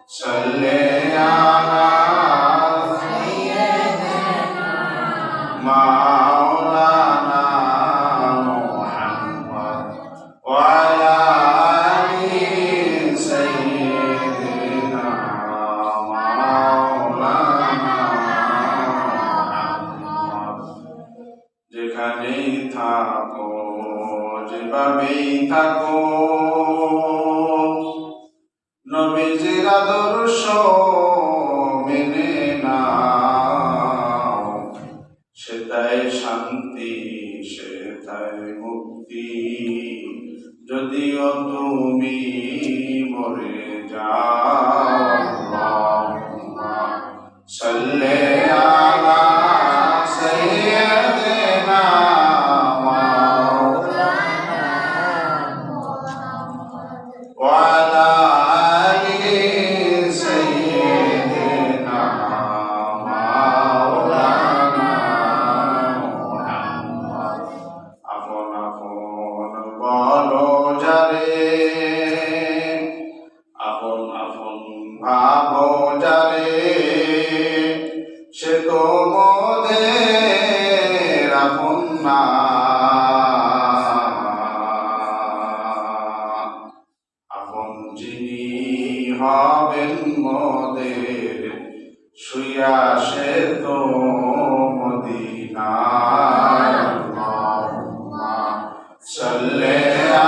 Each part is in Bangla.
salli ala maulana Muhammad wa ala ali sayyidina maulana Muhammad। যেখানেই থাকো যেভাবেই থাকো নবীজির আদর্শ মেনে নাও, সেটাই শান্তি সেটাই মুক্তি। যদিও তুমি মরে যাও, আল্লাহুম্মা সাল্লি আলা সাইয়্যিদিনা ওয়া আলা আলি সাইয়্যিদিনা মাওলানা মুহাম্মদ। আপন আপন বলো যারে, আপন আপন ভাবো যারে, সে তো মোদের আপন না। আপন যিনি হবেন মোদের শুইয়া সে তো মদিনায়। আল্লাহুম্মা সাল্লি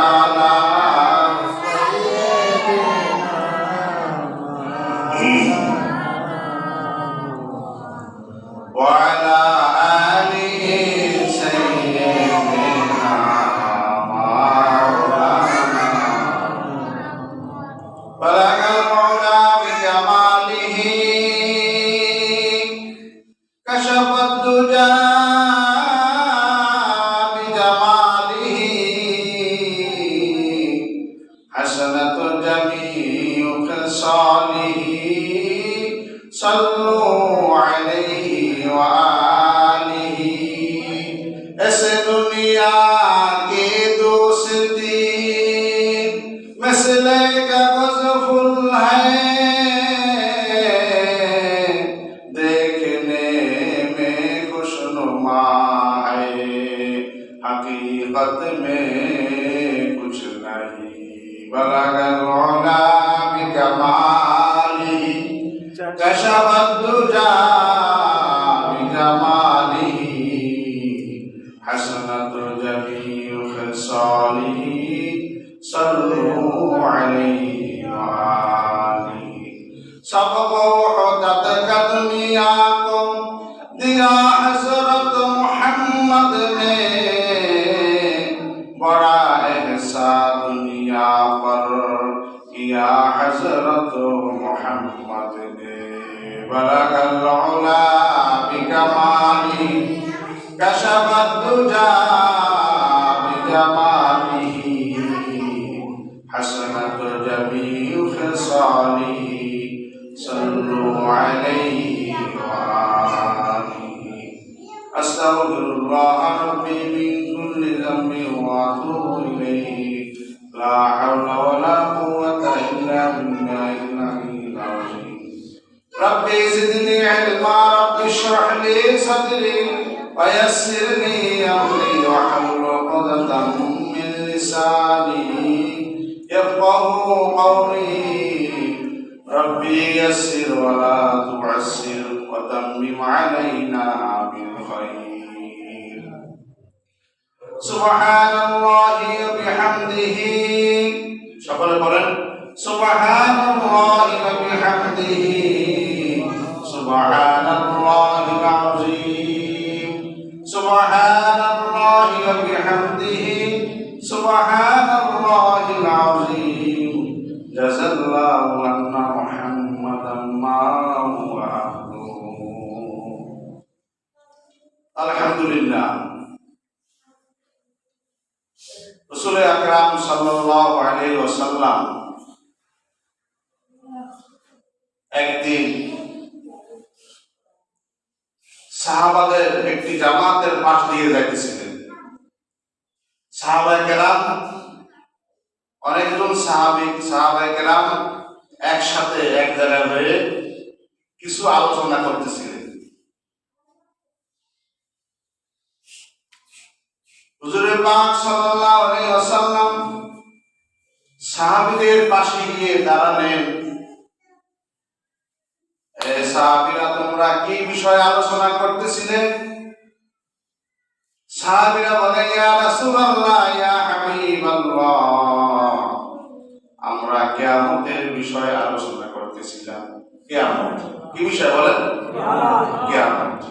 আলা ওয়া আলা আলি সাইয়্যিদিনা মাওলানা। বালাগাল মাওলা বিজামালিহি কাশাফাদ দুজা বিজামালিহি হাসানাতু জামিউ খিসালিহি সাল্লু আলাইহি ওয়া আলিহি। इस दुनिया की दोस्ती मसले का गज़फुल है, देखने में खुशनुमा है, हकीकत में कुछ नहीं। बलगल उला बिकमालिही कशफद दुजा बिजमालिही हसनतु जमीउ खिसालिही सल्लु अलैहि व आलिहि। सबको हुदत का दुनिया को दिया हज़रत मोहम्मद ने, बड़ा एहसान दुनिया पर किया हज़रत मोहम्मद ने। बलगल उला बिकमालिही कशफद दुजा बिजमालिही हसनतु जमीउ खिसालिही सल्लु अलैहि व आलिहि। अस्तगफिरुल्लाह रब्बी मिन कुल्ली ज़ंबिन व अतूबु इलैहि। ला हौला व ला कुव्वता इल्ला बिल्लाहिल अलिय्यिल अज़ीम। रब्बी ज़िदनी इल्मा, रब्बि इश्रह ली सदरी व यस्सिर ली अमरी वहलुल उक़दतम मिन लिसानी यफ़क़हू क़ौली। रब्बी यस्सिर व ला तुअस्सिर व तम्मिम अलैना बिल खैर। सुबहानाल्लाहि व बिहम्दिही। সকলে বলেন সুবহানাল্লাহি ওয়া বিহামদিহি সুবহানাল্লাহিল আযীম। সুবহানাল্লাহি ওয়া বিহামদিহি সুবহানাল্লাহিল আযীম। জাযাল্লাহু আন্না মুহাম্মাদান মা হুয়া আহলুহু। আলহামদুলিল্লাহ। রাসূল আকরাম সাল্লাল্লাহু আলাইহি ওয়াসাল্লাম একদিন সাহাবাদের একটি জামাতের পাশ দিয়ে যাইতেছিলেন। সাহাবায়ে কেরাম অনেকজন সাহাবায়ে কেরাম একসাথে এক জায়গায় হয়ে কিছু আলোচনা করতেছিলেন। হুজুর পাক সাল্লাল্লাহু আলাইহি ওয়াসাল্লাম সাহাবীদের পাশে গিয়ে দাঁড়ালেন। সাহাবীরা, তোমরা কি বিষয়ে আলোচনা করতেছিলে? সাহাবীরা বলে, ইয়া রাসূলুল্লাহ, ইয়া হাবিবাল্লাহ, আমরা কিয়ামতের বিষয়ে আলোচনা করতেছিলাম। কিয়ামত কি বিষয় বলেন? কিয়ামত।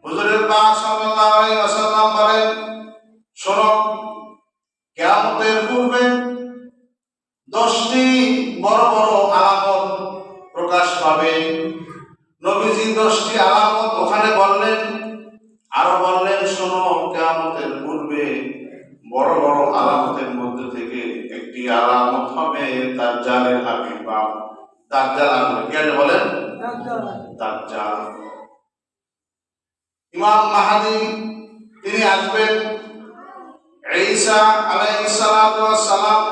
হুজুর পাক সাল্লাল্লাহু আলাইহি ওয়াসাল্লাম বলেন, শোনো, কিয়ামতের পূর্বে 10টি বড় বড় আলামত প্রকাশ পাবে। নবীজি 10টি আলামত ওখানে বললেন, আরো বললেন, শোনো, কিয়ামতের পূর্বে বড় বড় আলামতের মধ্যে থেকে একটি আলামত হবে দাজ্জালের আবির্ভাব। দাজ্জাল আসবে। কি আসবে বলেন? দাজ্জাল। ইমাম মাহদী তিনি আসবেন। ঈসা আলাইহিস সালাতু ওয়াস সালাম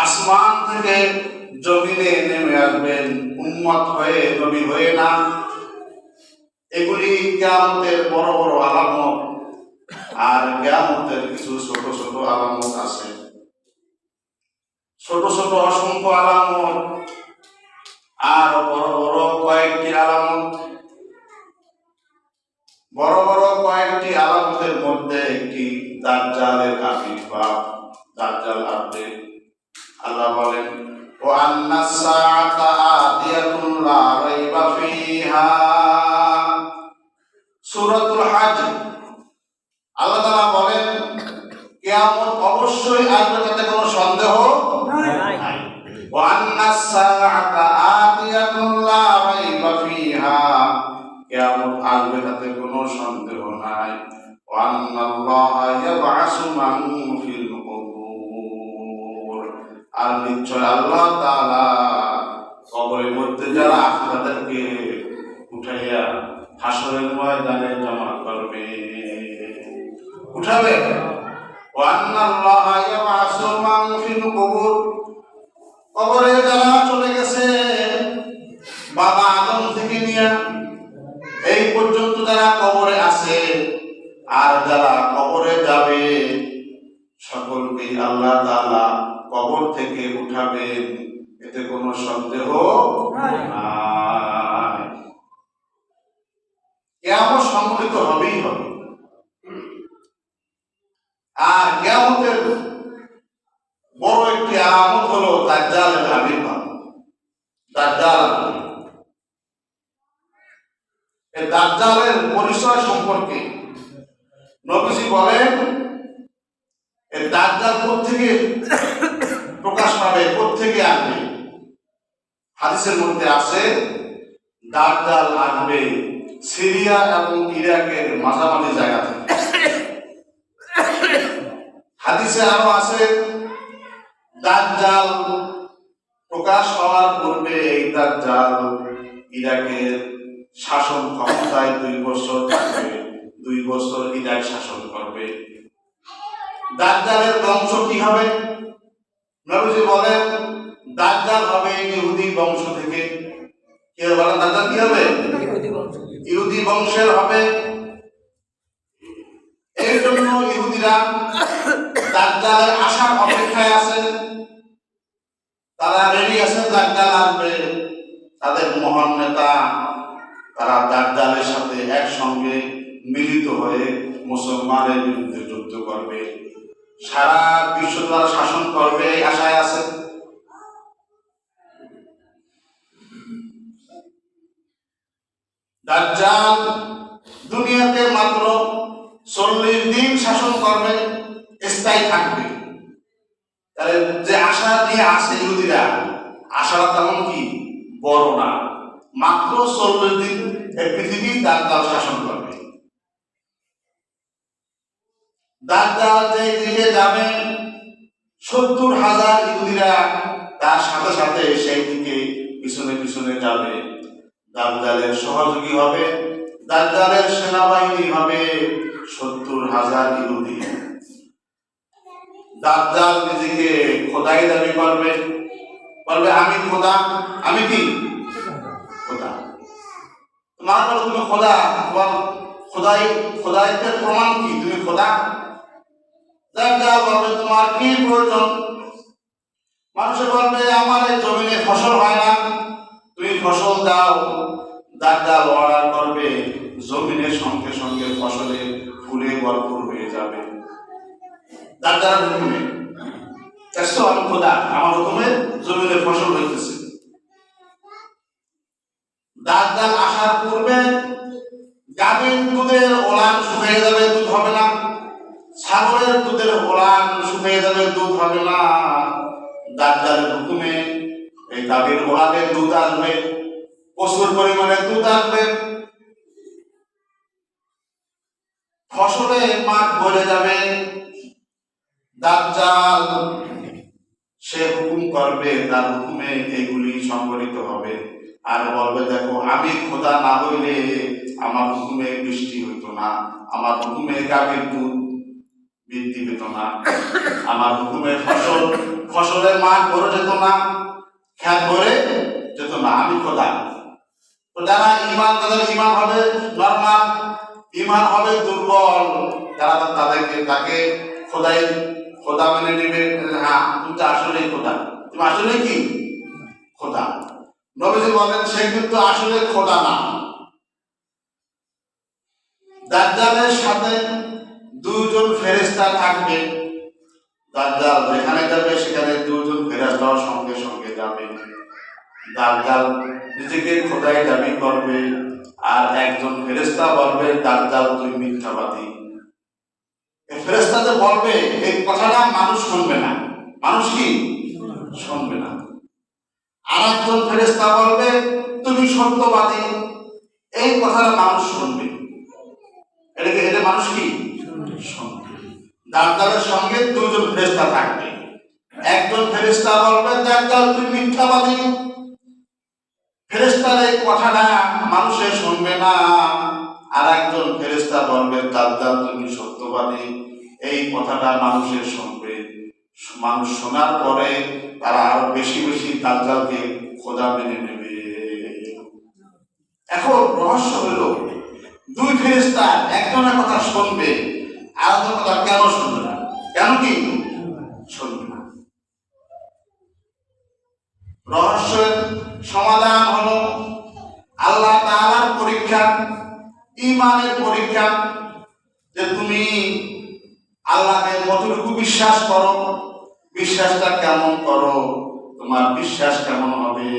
আসমান থেকে জমিনে নেমে আসবেন উম্মত হয়ে, নবী হয়ে না। এগুলি কিয়ামতের বড় বড় আলামত। আর কিয়ামতের কিছু ছোট ছোট আলামত আছে, ছোট ছোট অসংখ্য আলামত আর বড় বড় কয়েকটি আলামত। বড় বড় কয়েকটি আলামতের মধ্যে একটি দাজ্জালের আবির্ভাব। দাজ্জাল আসবে। আল্লাহ বলেন, ওয়া আন্নাস সাআতা আতিয়াতুন লা রাইবা ফিহা। সূরাতুল হজ আল্লাহ তাআলা বলেন, কিয়ামত অবশ্যই আসবে, তাতে কোনো সন্দেহ নাই। ওয়া আন্নাস সাআতা আতিয়াতুন লা রাইবা ফিহা, কিয়ামত আসবে, তাতে কোনো সন্দেহ নাই। ওয়া আন্নাল্লাহা ইয়াবআসু মান ফিল কুবুর, আর নিশ্চয় আল্লাহ তাআলা কবরের মধ্যে যারা আছে তাদেরকে উঠাইয়া হাসরের ময়দানে জমা করবে, উঠাবে। ওয়া আন্নাল্লাহা ইয়াবআসু মান ফিল কুবুর, কবরে যারা চলে গেছে বাবা আদম থেকে নিয়ে এই পর্যন্ত যারা কবরে আছে আর যারা কবরে যাবে, সকলকে আল্লাহ তাআলা কবর থেকে উঠাবেন, এতে কোনো সন্দেহ নাই। কিয়ামত সংঘটিত হবেই হবে। আর কিয়ামতের বড় একটি আলামত হলো দাজ্জালের আবির্ভাব। দাজ্জাল, এই দাজ্জালের পরিচয় সম্পর্কে নবীজি বলেন, এই দাজ্জাল কোত্থেকে প্রকাশ পাবে, কোত্থেকে আসবে? হাদিসের মধ্যে আছে, দাজ্জাল আসবে সিরিয়া এবং ইরাকের মাঝামাঝি জায়গা থেকে। হাদিসে আরো আছে, দাজ্জাল প্রকাশ হওয়ার পূর্বে এই দাজ্জাল ইরাকের শাসন ক্ষমতায় 2 বছর থাকবে, 2 বছর ইরাক শাসন করবে। দাজ্জালের বংশ কি হবে? নবীজি বলেন, দাজ্জাল হবে ইহুদি বংশ থেকে। কি বলেন? দাজ্জাল কি হবে? ইহুদি বংশের হবে। এই জন্য ইহুদিরা দাজ্জালের আসার অপেক্ষায় আছে, তারা রেডি আছে, দাজ্জাল আসবে। তাদের মহান নেতা তারা দাজ্জালের সাথে একসঙ্গে মিলিত হয়ে মুসলমানের বিরুদ্ধে যুদ্ধ করবে, সারা বিশ্ব তারা শাসন করবে, এই আশায় আছে। দাজ্জাল দুনিয়াতে মাত্র 40 দিন শাসন করবে, স্থায়ী থাকবে। তাহলে যে আশা নিয়ে আসে ইহুদিরা, আশাটা তেমন কি বড় না। মাত্র 40 দিন এই পৃথিবী দাজ্জাল শাসন করবে। দাজ্জাল যে দিকে যাবে 70,000 ইহুদিরা তার সাথে সাথে সেই দিকে পিছনে পিছনে যাবে। দাজ্জালের সহযোগী হবে, দাজ্জালের সেনাবাহিনী হবে 70,000 ইহুদি। দাজ্জাল নিজেকে খোদাই দাবি করবে, বলবে আমি খোদা, আমি কি খোদা। তোমার বলো তুমি খোদা, তোমার খোদাইত্বের প্রমাণ কি, তুমি খোদা? দাজ্জাল বলবে তোমার কি প্রয়োজন? মানুষে বলবে আমার এই জমিনে ফসল হয় না, তুমি ফসল দাও। দাজ্জাল অর্ডার করবে, জমিনের সঙ্গে সঙ্গে ফসলে ফুলে ভরপুর হয়ে যাবে। দাজ্জালের হুকুমে, দেখছো আমি খোদা, আমার হুকুমে জমিনে ফসল হইতেছে। দাজ্জাল আসার পূর্বে গাভীর দুধের ওলান শুকিয়ে যাবে, দুধ হবে না। ছাগলের দুধের ওলান শুকিয়ে যাবে, দুধ হবে না। দাজ্জালের হুকুমে এই গাভীর ওলানে দুধ আসবে, প্রচুর পরিমাণে দুধ আসবে, ফসলে মাঠ ভরে যাবে। দাজ্জাল সে হুকুম করবে, তার হুকুমে এগুলি সংগঠিত হবে। আর বলবে দেখো আমি খোদা না হইলে আমার হুকুমে বৃষ্টি হইতো না, আমার হুকুমে গাভীর দুধ বৃদ্ধি পেত না, আমার হুকুমে ফসলের মাঠ ভরে যেত না, খ্যাত ভরে যেত না, আমি খোদা। তো যারা ইমান, তাদের ইমান হবে নরমাল, ইমান হবে দুর্বল, যারা তাকে খোদা মেনে নেবে। হ্যাঁ তুমি তো আসলেই খোদা, তুমি আসলে কি খোদা। নবীজি বলেন সে কিন্তু আসলে খোদা না। দাজ্জালের সাথে দুজন ফেরেশতা থাকবে। দাজ্জাল যেখানে যাবে সেখানে দুজন ফেরেশতাও সঙ্গে সঙ্গে যাবে। দাজ্জাল নিজেকে খোদাই দাবি করবে, আর একজন ফেরেশতা বলবে দাজ্জাল তুই মিথ্যাবাদী। এই ফেরেশতা যে বলবে এই কথাটা মানুষ শুনবে না, মানুষ কি শুনবে না। আর একজন ফেরেশতা বলবে তুমি সত্যবাদী, এই কথাটা মানুষ শুনবে। এটা মানুষ কি শুনবে। দাজ্জালের সঙ্গে দুজন ফেরেশতা থাকবে, একজন ফেরেশতা বলবে দাজ্জাল তুই মিথ্যাবাদী, ফেরেশতার এই কথাটা মানুষে শুনবে না। আর একজন ফেরেশতা বলবে দাজ্জাল তুমি সত্যবাদী, এই কথাটা মানুষের শুনবে। মানুষ শোনার পরে তারা আরো বেশি বেশি দাজ্জালকে খোদা মেনে নেবে। এখন রহস্য হলো দুই ফেরেশতা একজনের কথা শুনবে, আর একজনের কথা কেন শুনবে না? কেন কি শুনবে না? রহস্যের সমাধান হলো আল্লাহ তাআলার পরীক্ষা, ঈমানের পরীক্ষা, যে তুমি আল্লাহকে কতটুকু বিশ্বাস করো, বিশ্বাসটা কেমন করো, তোমার বিশ্বাস কেমন হবে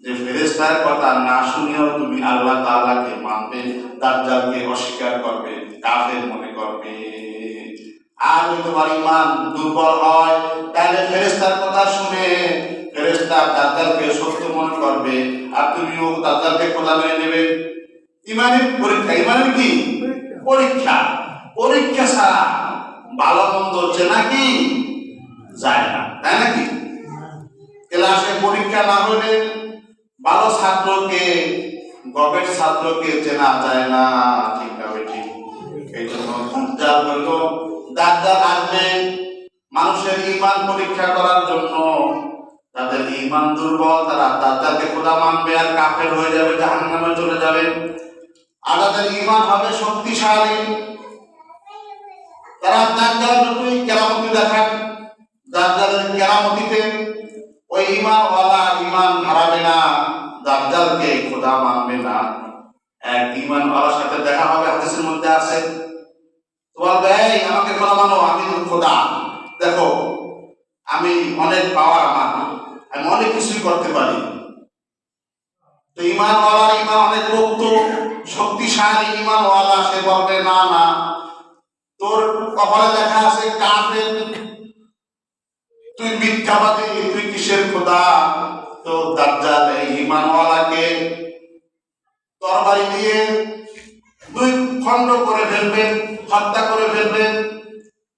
যে ফেরেশতার কথা না শুনেও তুমি আল্লাহ তাআলাকে মানবে, দাজ্জালকে অস্বীকার করবে, কাফের মনে করবে। আর যদি তোমার ঈমান দুর্বল হয় তাহলে ফেরেশতার কথা শুনে ফেরেশতা দাজ্জালকে সত্য মনে করবে, আর তুমিও দাজ্জালকে খোদা মেনে নেবে। ঈমানের পরীক্ষা, ঈমানের কি পরীক্ষা, পরীক্ষা ছাড়া ভালো মন্দ চেনা কি যায় না, তাই নাকি? ক্লাসে পরীক্ষা না হলে ভালো ছাত্রকে গবেট ছাত্রকে চেনা যায় না, ঠিক না বেঠিক? এই জন্য দাজ্জাল আসবে মানুষের ঈমান পরীক্ষা করার জন্য। তাদের ঈমান দুর্বল, তারা দাজ্জালকে খোদা মানবে আর কাফের হয়ে যাবে, জাহান্নামে চলে যাবে। আর তাদের ঈমান হবে শক্তিশালী, তারা দাজ্জাল যতই কেরামতি দেখাক, দাজ্জালের কেরামতিতে ওই ঈমানওয়ালা ঈমান হারাবে না, দাজ্জালকে খোদা মানবে না। এক ঈমানওয়ালার সাথে দেখা হবে, হাদিসের মধ্যে আছে, বলবে এই আমাকে খোদা মানো, আমি খোদা, দেখো আমি অনেক পাওয়ার, আমার আমি অনেক কিছুই করতে পারি। তো ঈমানওয়ালার ঈমান অনেক পোক্ত শক্তিশালী ঈমানওয়ালা, সে বলবে না না, তোর কপালে লেখা আছে কাফের, তুই মিথ্যাবাদী, তুই কিসের খোদা? তো দাজ্জাল এই ঈমানওয়ালাকে তরবারি দিয়ে দুই খণ্ড করে ফেলবে, হত্যা করে ফেলবে।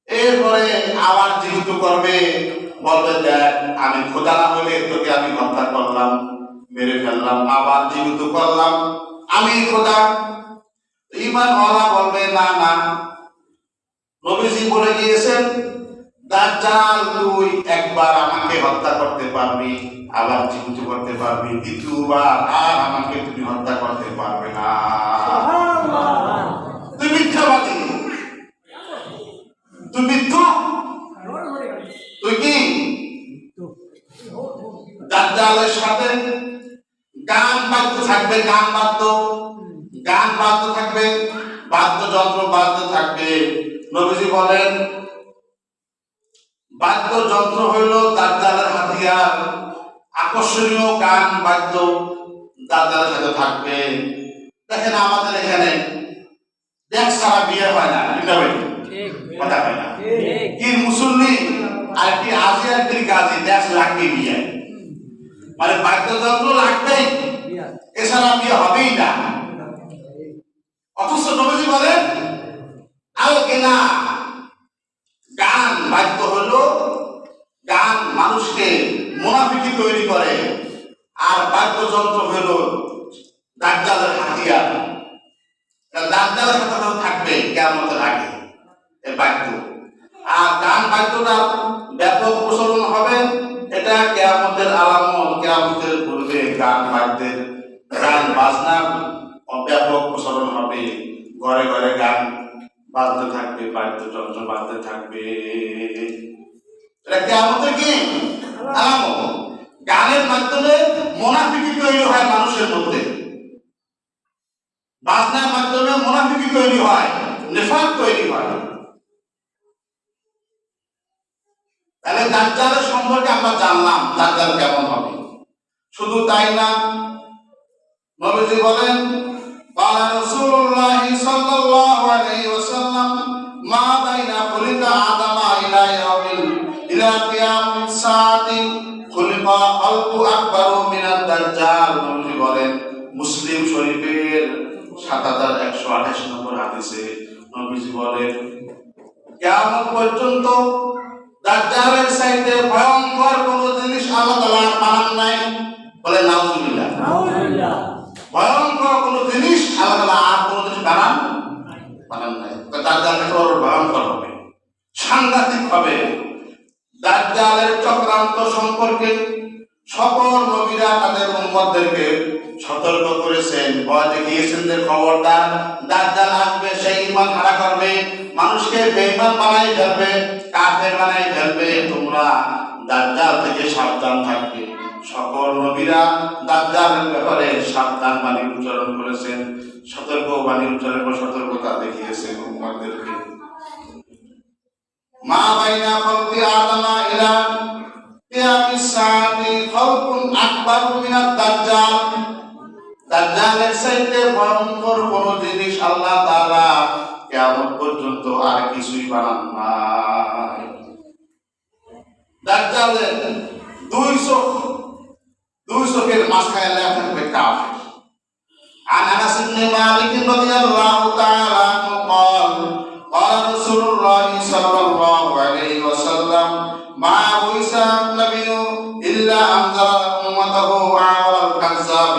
এরপরে আবার জীবিত করবে, বলবে দেখ আমি খোদা না হলে তোকে আমি হত্যা করলাম, মেরে ফেললাম, আবার জীবিত করলাম, আমি খোদা। ঈমানওয়ালা বলবে না না, নবীজি বলে গিয়েছেন দাজ্জাল তুই একবার আমাকে হত্যা করতে পারবি, আবার জীবিত করতে পারবি, দ্বিতীয়বার আর আমাকে তুমি হত্যা করতে পারবে না। তুই মিথ্যাবাদী, তুই মিথ্যুক, তুই কি? দাজ্জালের সাথে গান বাজতে থাকবে, গান বাদ্য থাকবে, বাদ্যযন্ত্র বাজতে থাকবে। নবীজি বলেন বাদ্যযন্ত্র হইল দাজ্জালের হাতিয়ার। আকর্ষণীয় গান বাদ্য দাজ্জালের সাথে থাকবে। দেখেন আমাদের এখানে দেখ সারা বিয়ে হয় না, কথা হয় না, কি মুসল্লি আর কি আজি আর কি গাজি দেখ লাগবে বিয়ে, মানে বাদ্যযন্ত্র লাগবেই, এছাড়া বিয়ে হবেই না। অথচ নবীজি বলেন আল গিনা, গান বাদ্য হলো গান মানুষকে মুনাফিকি তৈরি করে, আর বাদ্যযন্ত্র হলো দাজ্জালের হাতিয়ার। দাজ্জালের সাথে থাকবে কিয়ামতের আগে এই বাদ্য। আর গান বাদ্যটা ব্যাপক প্রচলন হবে, এটা কিয়ামতের আলামত। কিয়ামতের পূর্বে গান বাদ্যের গান বাজনা ব্যাপক প্রচলন হবে, ঘরে ঘরে গান বাজতে থাকবে, বাদ্যযন্ত্র বাজতে থাকবে। এটা কিয়ামতের কি আলামত। গানের মাধ্যমে মুনাফিকি তৈরি হয় মানুষের মধ্যে, বাজনার মাধ্যমে মুনাফিকি তৈরি হয়, নিফাক তৈরি হয়। তাহলে দাজ্জালের সম্পর্কে আমরা জানলাম দাজ্জাল কেমন হবে। শুধু তাই না, নবীজি বলেন قال رسول الله صلى الله عليه وسلم ما بين خلق آدم إلى قيام الساعة خلق خلق أكبر من الدجال। নবীজি বলেন মুসলিম শরীফের ৭১২৮ নম্বর হাদিসে নবীজি বলেন কিয়ামত পর্যন্ত দাজ্জালের চাইতে ভয়ঙ্কর কোন জিনিস আল্লাহ তাআলা বানান নাই। বলে নাউজুবিল্লাহ, নাউজুবিল্লাহ। ভয়ঙ্কর কোন জিনিস আল্লাহ তাআলা আর কোন জিনিস বানান নাই। দাজ্জাল বড় ভয়ঙ্কর হবে, সাংঘাতিক হবে। দাজ্জালের চক্রান্ত সম্পর্কে সকল নবীরা তাদের উম্মতদেরকে সতর্ক করেছেন, ভয় দেখিয়েছেন যে খবরদার দাজ্জাল আসবে, সেই ঈমান হারা করবে, মানুষকে বেঈমান বানাই ফেলবে, কাফের বানাই ফেলবে, তোমরা দাজ্জাল থেকে সাবধান থাকবে। সকল নবীরা দাজ্জালের ব্যাপারে সাবধান বাণী উচ্চারণ করেছেন, সতর্ক বাণী উচ্চারণ করে সতর্কতা দেখিয়েছেন উম্মতদেরকে। মা বাইনা খলকি আদমা ইলা কিয়ামিস সাআতি খালকুন আকবার মিনাদ দাজ্জাল। দাজ্জালের চাইতে ভয়ঙ্কর কোন জিনিস আল্লাহ তাআলা কিয়ামত পর্যন্ত আর কিছুই বানান নাই। দাজ্জালের দুই চোখের মাঝখানে লেখা থাকবে কাফের। عن انس بن مالك رضي الله تعالى عنه قال قال رسول الله صلى الله عليه وسلم ما بعث النبي الا انذر امته اعور الكذاب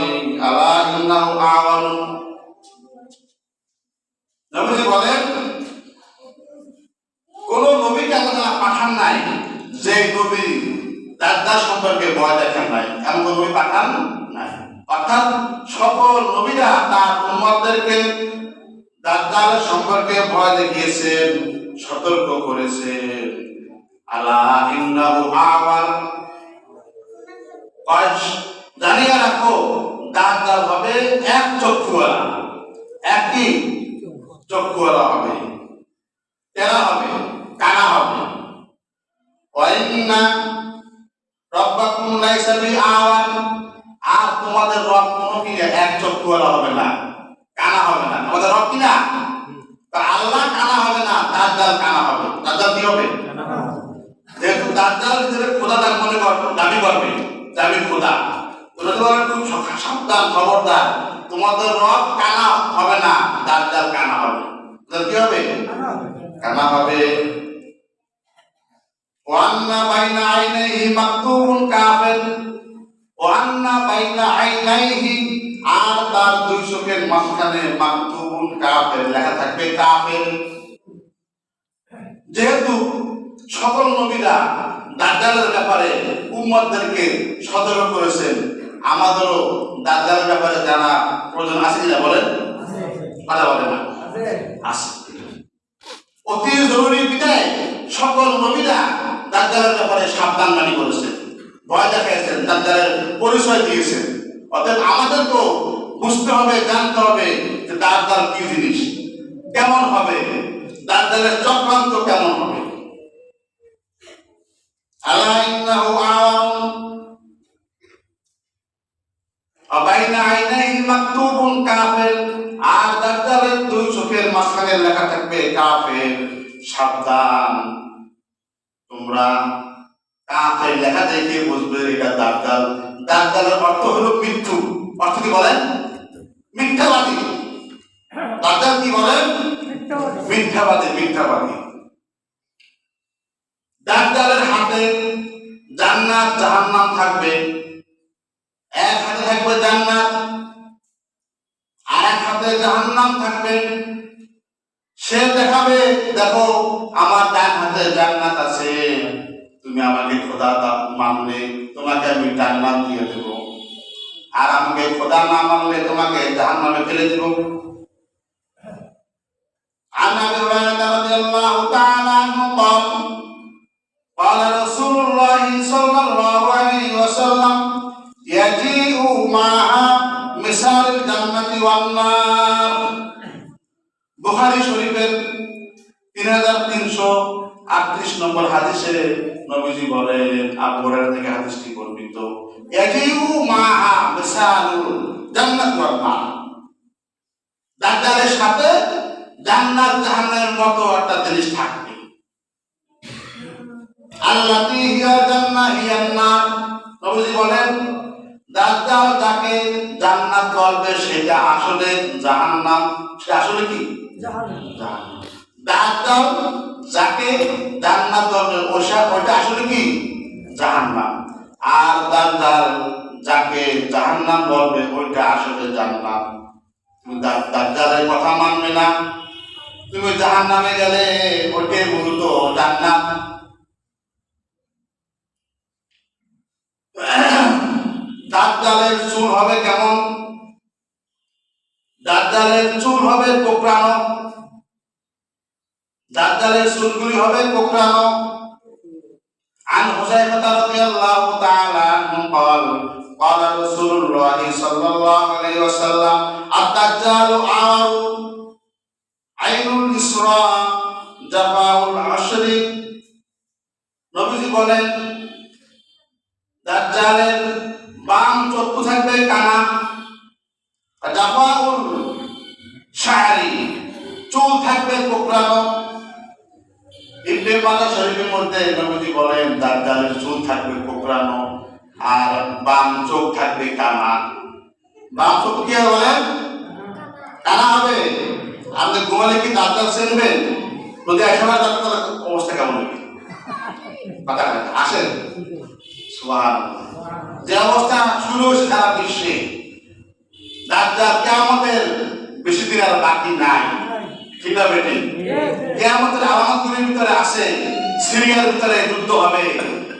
الا انه اعور। নবীজি বলেন কোন নবীকে আল্লাহ পাঠান নাই যে নবী দাজ্জাল সম্পর্কে ভয় দেখান নাই, এমন কোন নবী পাঠান নাই। অর্থাৎ সকল নবীরা তার উম্মতদেরকে দাজ্জালের সম্পর্কে ভয় দেখিয়েছেন, সতর্ক করেছেন। আলা ইন্নাহু আওয়ার, জানিয়ে রাখো দাজ্জাল হবে এক চক্ষুওয়ালা, একই চক্ষুওয়ালা হবে, তেরা হবে, কানা হবে। ওয়া ইন্না রাব্বাকুম লাইসা বিআওয়ার, আর তোমাদের রব কোনো কি এক চক্ষুওয়ালা হবে না, কানা হবে না। আমাদের রব কি না, আল্লাহ কানা হবে না, দাজ্জাল কানা হবে। দাজ্জাল কি হবে? যেহেতু দাজ্জাল নিজের খোদা মনে দাবি করবে যে আমি খোদা, তোমরা খুব সাবধান, খবরদার, তোমাদের রব কানা হবে না, দাজ্জাল কানা হবে। কি হবে? কানা হবে। ওয়ান্না বাইনা আইনাইহি মাকতুবুন কাফির, ওয়ান্না বাইনা আইনাইহি, আর তার দুই চোখের মাঝখানে মাকতুবুন কাফির লেখা থাকবে কাফির। যেহেতু সকল নবীরা দাজ্জালের ব্যাপারে উম্মতদেরকে সতর্ক করেছেন। আমাদেরও দাজ্জালের ব্যাপারে জানা প্রয়োজন আছে কিনা বলেন? কথা বলে না, আছে। অতি জরুরি বিধায় সকল নবীরা দাজ্জালের ব্যাপারে সাবধানবাণী করেছেন, ভয় দেখাইছেন, দাজ্জালের পরিচয় দিয়েছেন। অতএব আমাদেরকেও বুঝতে হবে, জানতে হবে যে দাজ্জাল কি জিনিস, কেমন হবে, দাজ্জালের চক্রান্ত কেমন হবে। আলা ইন্নাহু আওয়ারুন বাইনা আইনাইহি মাকতুবুন কাফির। আর দাজ্জালের দুই চোখের মাঝখানে লেখা থাকবে কাফির। সাবধান, তোমরা কাফির লেখা দেখে বুঝবে এটা দাজ্জাল। দাজ্জালের অর্থ হলো মৃত্যু। অর্থ কি বলেন? মিথ্যাবাদী। দাজ্জাল কি বলেন? মিথ্যাবাদী, মিথ্যাবাদী। দাজ্জালের হাতে জান্নাত জাহান্নাম থাকবে। এক হাতে থাকবে জান্নাত, আর এক হাতে জাহান্নাম থাকবে। সে দেখাবে, দেখো আমার ডান হাতে জান্নাত আছে, তুমি আমাকে খোদা মানলে তোমাকে আমি জান্নাত দিয়ে দেব, আর আমাকে খোদা না মানলে তোমাকে জাহান্নামে ফেলে দেব। عن ابي هريره رضي الله تعالى عنه قال قال رسول الله صلى الله عليه وسلم يجيء معها مثال الجنة والنار। বুখারী শরীফের 3338 নম্বর হাদিসে নবীজি বলেন, আবু হুরায়রা থেকে হাদিসটি বর্ণিত, ইয়াজিউ মাআহা মিসালুল জান্নাত ওয়ান নার। দাজ্জালের সাথে জান্নাত জাহান্নামের মতো একটা জিনিস থাকবে। আল্লাতী হিয়া জান্নাহ হিয়ান নার। নবীজি বলেন, দাজ্জাল যাকে জান্নাত বলবে সেটা আসলে জাহান্নাম। সেটা আসলে কি? জাহান্নাম। দাজ্জাল যাকে জান্নাত বলবে ওটা আসলে কি? জাহান্নাম। আর দাজ্জাল যাকে জাহান্নাম বলবে ওইটা আসলে জান্নাত। তুমি দাজ্জালের কথা মানবে না, তুমি জাহান্নামে গেলে ওইটাই মূলত জান্নাত। দাজ্জালের চুল হবে কেমন? দাজ্জালের চুল হবে কোঁকড়ানো। দাজ্জালের চুলগুলি হবে কোঁকড়ানো। عن حذيفة رضي الله تعالى عنه قال قال رسول الله صلى الله عليه وسلم الدجال عار عين الإسراء جفاء العشر। নবীজি বলেন, দাজ্জালের বাম চক্ষু থাকবে কানা, জাফাউল শাহরি চুল থাকবে কোঁকড়ানো। ইবনে মাজাহ শরীফের মধ্যে নবীজি বলেন দাজ্জালের চুল থাকবে কোঁকড়ানো আর বাম চোখ থাকবে কানা। বাম চোখ কি বলেন? কানা হবে। আপনি ঘুমালে কি দাজ্জাল চিনবেন? যদি একসময় দাজ্জাল অবস্থা কেমন হবে? কথা আসেন সুবহানাল্লাহ। যে অবস্থা শুরু হয়েছে সারা বিশ্বে, দাজ্জাল কিয়ামতের বেশি দিন আর বাকি নাই। ঠিক না বেটি? কিয়ামতের আলামতগুলির ভিতরে আছে সিরিয়ার ভিতরে যুদ্ধ হবে,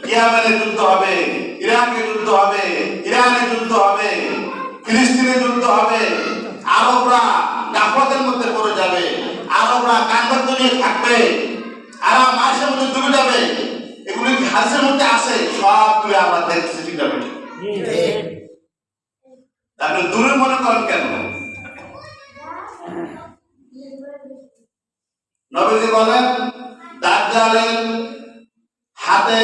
ইয়েমেনে যুদ্ধ হবে, ইরাকে যুদ্ধ হবে, ইরানে যুদ্ধ হবে, ফিলিস্তিনে যুদ্ধ হবে। আরবরা গাফলতের মধ্যে পড়ে যাবে, আরবরা কান্দার দুনিয়ে থাকবে, আরব মাসের মধ্যে ডুবে যাবে। এগুলি হাদিসের মধ্যে আছে, সবগুলো আমরা দেখছি। ঠিক না বেটি? আপনি দূরে মনে করেন কেন? নবীজি বলেন দাজ্জালের হাতে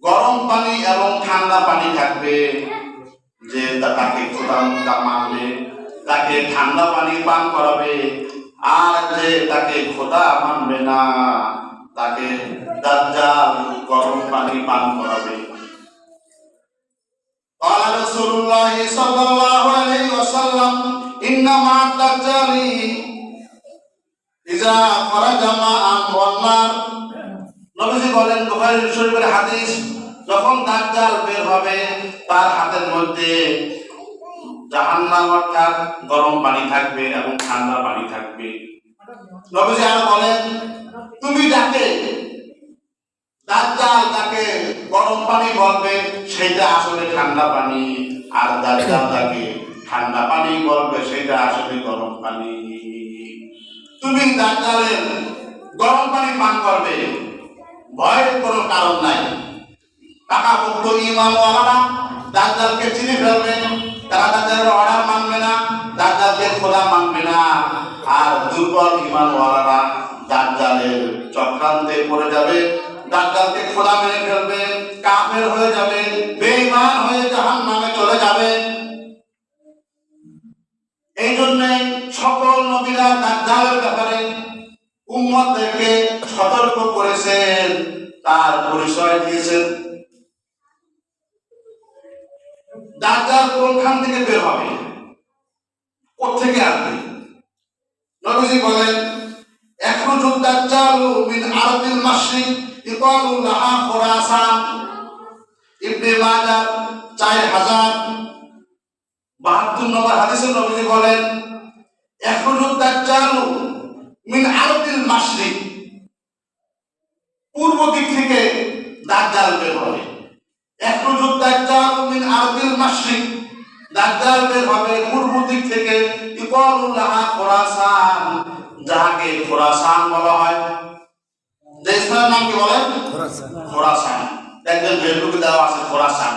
গরম পানি এবং ঠান্ডা পানি থাকবে। যে তাকে খোদা মানবে তাকে ঠান্ডা পানি পান করাবে, আর যে তাকে খোদা মানবে না তাকে দাজ্জাল গরম পানি পান করাবে। قال رسول الله صلى الله عليه وسلم إنما الدجال إذا خرج ماء والنار। নবীজি বলেন, বুখারী শরীফের হাদিস, যখন দাজ্জাল বের হবে তার হাতের মধ্যে জাহান্নাম অর্থাৎ গরম পানি থাকবে এবং ঠান্ডা পানি থাকবে। নবীজি আরো বলেন, তুমি যাকে গরম পানি বলবে সেটা আসলে ঠান্ডা পানি, আর দাজ্জাল তাকে ঠান্ডা পানি বলবে সেটা আসলে গরম পানি। তুমি দাজ্জালের গরম পানি পান করবে, ভয়ের কোনো কারণ নাই। পাকাপোক্ত ঈমানওয়ালারা দাজ্জালকে চিনে ফেলবে, তারা দাজ্জালের অর্ডার মানবে না, দাজ্জালকে খোদা মানবে না। আর দুর্বল ঈমানওয়ালারা দাজ্জালের চক্রান্তে পড়ে যাবে, দাজ্জালকে খোদা মেনে ফেলবে, কাফের হয়ে যাবে, বেঈমান হয়ে জাহান্নামে চলে যাবে। এই জন্যে সকল নবীরা দাজ্জালের ব্যাপারে উম্মতদেরকে সতর্ক করেছেন, তার পরিচয় দিয়েছেন। দাজ্জাল কোনখান থেকে বের হবে, কোত্থেকে আসবে? নবীজি বলেন, ইয়াখরুজুদ দাজ্জালু মিন আরদিল মাশরিক ইউকালু লাহা খুরাসান। ইবনে মাজাহ 4072 নম্বর হাদিসে নবীজি বলেন, ইয়াখরুজুদ দাজ্জালু মিন আরদিল মাশরিক, পূর্ব দিক থেকে দাজ্জাল বের হবে। ইয়াখরুজুদ দাজ্জালু মিন আরদিল মাশরিক, দাজ্জাল বের হবে পূর্ব দিক থেকে। ইউকালু লাহা খুরাসান, যাকে খুরাসান বলা হয়। দেশের নাম কি বলেন? খুরাসান। দেখবেন ফেসবুকে দেওয়া আছে খুরাসান,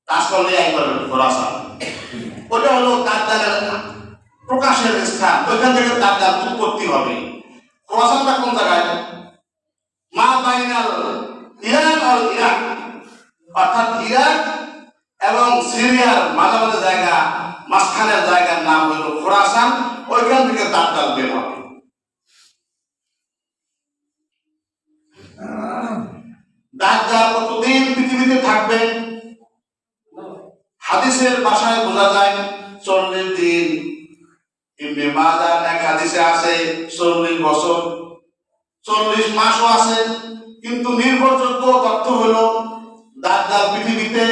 কাজ করলে এই করবেন খুরাসান। ওটা হলো দাজ্জালের প্রকাশের স্থান, ওইখান থেকে দাজ্জাল উৎপত্তি হবে। খুরাসানটা কোন জায়গায়? মা বাইনাল ইরান আর ইরাক, অর্থাৎ ইরাক এবং সিরিয়ার মাঝামাঝি জায়গা, মাঝখানের জায়গার নাম হলো খুরাসান। ওইখান থেকে দাজ্জাল বের হবে। দাজ্জাল কতদিন পৃথিবীতে থাকবে? হাদিসের ভাষায় বোঝা যায় 40 দিন। ইবনে মাজাহ এক হাদিসে আছে 40 বছর, 40 মাসও আছে। কিন্তু নির্ভরযোগ্য তথ্য হলো দাজ্জাল পৃথিবীতে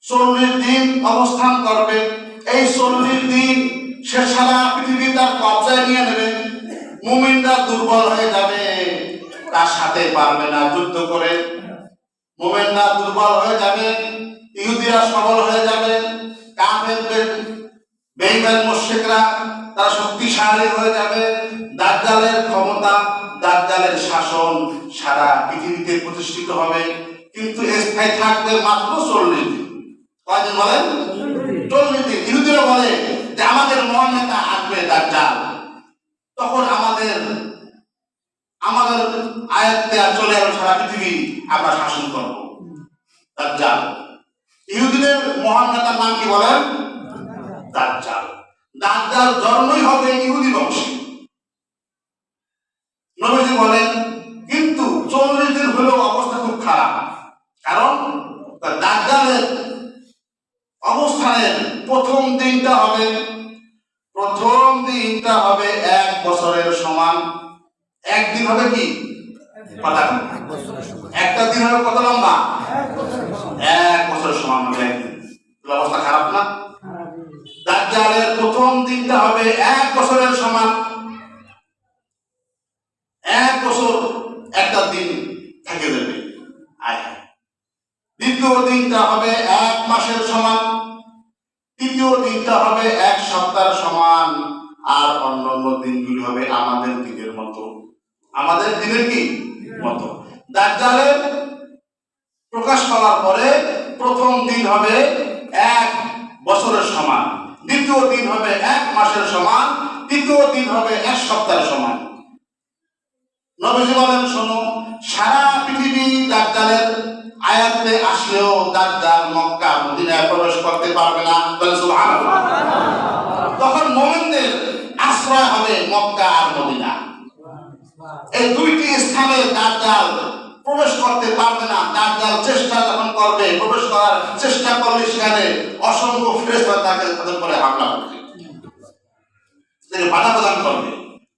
40 দিন অবস্থান করবে। এই 40 দিন সে সারা পৃথিবী তার কবজায় নিয়ে নেবে। মুমিনরা দুর্বল হয়ে যাবে, তার সাথে পারবে না যুদ্ধ করে। মুমিনরা দুর্বল হয়ে যাবে, ইহুদিরা সবল হয়ে যাবে, কাফের বেঈমান মুশরিকরা তারা শক্তিশালী হয়ে যাবে। দাজ্জালের ক্ষমতা, দাজ্জালের শাসন সারা পৃথিবীতে প্রতিষ্ঠিত হবে, কিন্তু স্থায়ী থাকবে মাত্র 40 দিন। কয়দিন বলেন? 40 দিন। ইহুদিরা বলে যে আমাদের মহান নেতা আসবে দাজ্জাল, তখন আমাদের আয়াতে চলে আসবে সারা পৃথিবী, আমরা শাসন করব। দাজ্জাল, ইহুদিদের মহান নেতার নাম কি বলেন? দাজ্জাল। দাজ্জাল জন্মই হবে ইহুদি বংশে। নবীজি বলেন, কিন্তু 40 দিন হলেও অবস্থা খুব খারাপ। কারণ দাজ্জালের অবস্থানের প্রথম দিনটা হবে 1 বছরের সমান। একদিন হবে কি? একটা দিন হবে কত লম্বা? 1 বছরের সমান হবে একদিন। অবস্থা খারাপ না? দাজ্জালের প্রথম দিনটা হবে 1 বছরের সমান। 1 বছর একটা দিন থেকে যাবে। দ্বিতীয় দিনটা হবে 1 মাসের সমান। তৃতীয় দিনটা হবে 1 সপ্তাহের সমান। আর অন্যান্য দিনগুলি হবে আমাদের দিনের মতো। আমাদের দিনের কি মতো? দাজ্জালের প্রকাশ পাওয়ার পরে প্রথম দিন হবে 1 বছরের সমান, দ্বিতীয় দিন হবে 1 মাসের সমান, তৃতীয় দিন হবে 1 সপ্তাহের সমান। নবীজি বলেন, শোনো, সারা পৃথিবী দাজ্জালের আয়াতে আসলেও দাজ্জাল মক্কা মদিনায় প্রবেশ করতে পারবে না। বলেন সুবহানাল্লাহ। তখন মুমিনদের আশ্রয় হবে মক্কা আর মদিনা। এই দুইটি স্থানে দাজ্জাল প্রবেশ করতে পারবে না। দাজ্জাল চেষ্টা যখন করবে, প্রবেশ করার চেষ্টা করলে সেখানে অসংখ্য ফেরেশতা তাদের উপরে হামলা করবে, তিনি বাধা প্রদান করবে।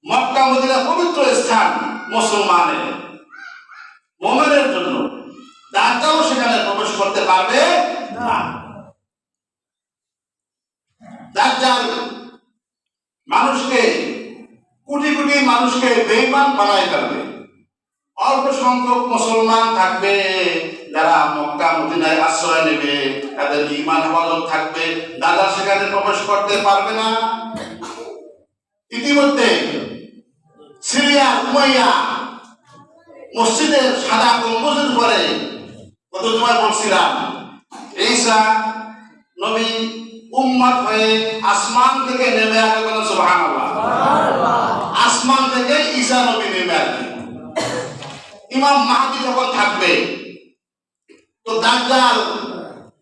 মক্কা মদিনা পবিত্র স্থান মুসলমানের, মুমিনের জন্য। দাজ্জাল সেখানে প্রবেশ করতে পারবে না। দাজ্জাল মানুষকে, কোটি কোটি মানুষকে বেঈমান বানায় ফেলবে, অল্প সংখ্যক মুসলমান থাকবে যারা মক্কা মদিনায় আশ্রয় নেবে, তাদের ঈমান হেফাজত থাকবে, দাদা সেখানে প্রবেশ করতে পারবে না। ইতিমধ্যে সিরিয়া উমাইয়া মসজিদের সাদা গম্বুজের উপরে গত জুমায় বলছিলাম, ঈসা নবী উম্মত হয়ে আসমান থেকে নেমে আসবে, বলেন সুবহানাল্লাহ। আসমান থেকে ঈসা নবী নেমে আসবে। ইমাম মাহদী যখন থাকবে, তো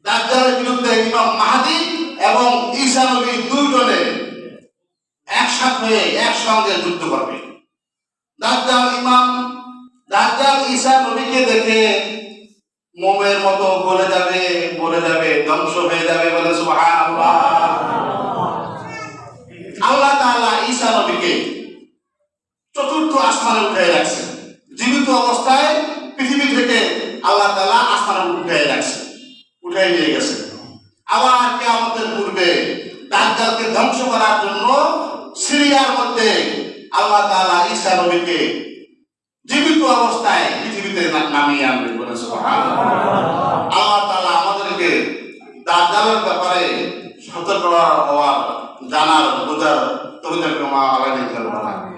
দাজ্জালের বিরুদ্ধে ইমাম মাহদী এবং ঈসা নবী দুইজনে একসাথে একসঙ্গে যুদ্ধ করবে। দাজ্জাল ঈসা নবীকে দেখে মোমের মতো গলে যাবে, ধ্বংস হয়ে যাবে, বলে সুবহানাল্লাহ। আল্লাহ তাআলা ঈসা নবীকে চতুর্থ আসমানে উঠায় রাখছেন। জীবিত অবস্থায় পৃথিবী থেকে আল্লাহ তাআলা আসমানে উঠায় নিয়ে গেছে। আবার কিয়ামতের পূর্বে দাজ্জালকে ধ্বংস করার জন্য সিরিয়ার মধ্যে আল্লাহ তাআলা ঈসা নবীকে জীবিত অবস্থায় পৃথিবীতে নামিয়ে আনবে, বলে সুবহানাল্লাহ। আল্লাহ তাআলা আমাদেরকে দাজ্জালের ব্যাপারে সতর্ক হওয়ার, জানার, বোঝার তৌফিক দান করুন।